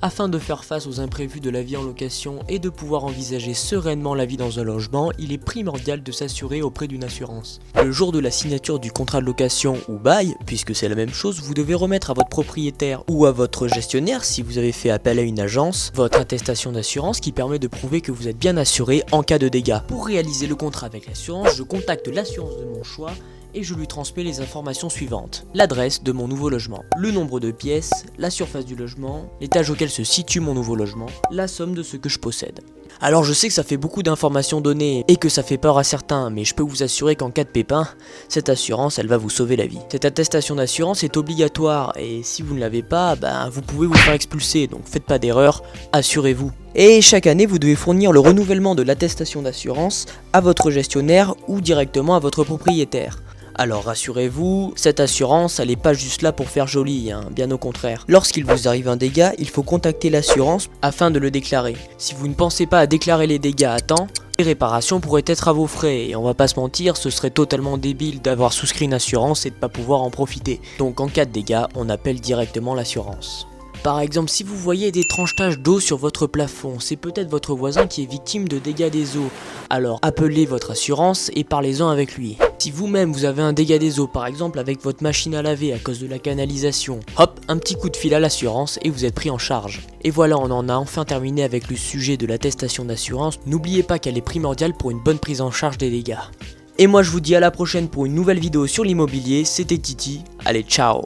Afin de faire face aux imprévus de la vie en location et de pouvoir envisager sereinement la vie dans un logement, il est primordial de s'assurer auprès d'une assurance. Le jour de la signature du contrat de location ou bail, puisque c'est la même chose, vous devez remettre à votre propriétaire ou à votre gestionnaire, si vous avez fait appel à une agence, votre attestation d'assurance qui permet de prouver que vous êtes bien assuré en cas de dégâts. Pour réaliser le contrat avec l'assurance, je contacte l'assurance de mon choix et je lui transmets les informations suivantes. L'adresse de mon nouveau logement, le nombre de pièces, la surface du logement, l'étage auquel se situe mon nouveau logement, la somme de ce que je possède. Alors je sais que ça fait beaucoup d'informations données et que ça fait peur à certains, mais je peux vous assurer qu'en cas de pépin, cette assurance elle va vous sauver la vie. Cette attestation d'assurance est obligatoire et si vous ne l'avez pas, vous pouvez vous faire expulser, donc faites pas d'erreur, assurez-vous. Et chaque année vous devez fournir le renouvellement de l'attestation d'assurance à votre gestionnaire ou directement à votre propriétaire. Alors rassurez-vous, cette assurance elle n'est pas juste là pour faire joli, bien au contraire. Lorsqu'il vous arrive un dégât, il faut contacter l'assurance afin de le déclarer. Si vous ne pensez pas à déclarer les dégâts à temps, les réparations pourraient être à vos frais et on va pas se mentir, ce serait totalement débile d'avoir souscrit une assurance et de pas pouvoir en profiter. Donc en cas de dégâts, on appelle directement l'assurance. Par exemple, si vous voyez d'étranges taches d'eau sur votre plafond, c'est peut-être votre voisin qui est victime de dégâts des eaux. Alors appelez votre assurance et parlez-en avec lui. Si vous-même vous avez un dégât des eaux, par exemple avec votre machine à laver à cause de la canalisation, hop, un petit coup de fil à l'assurance et vous êtes pris en charge. Et voilà, on en a enfin terminé avec le sujet de l'attestation d'assurance. N'oubliez pas qu'elle est primordiale pour une bonne prise en charge des dégâts. Et moi je vous dis à la prochaine pour une nouvelle vidéo sur l'immobilier, c'était Titi, allez ciao.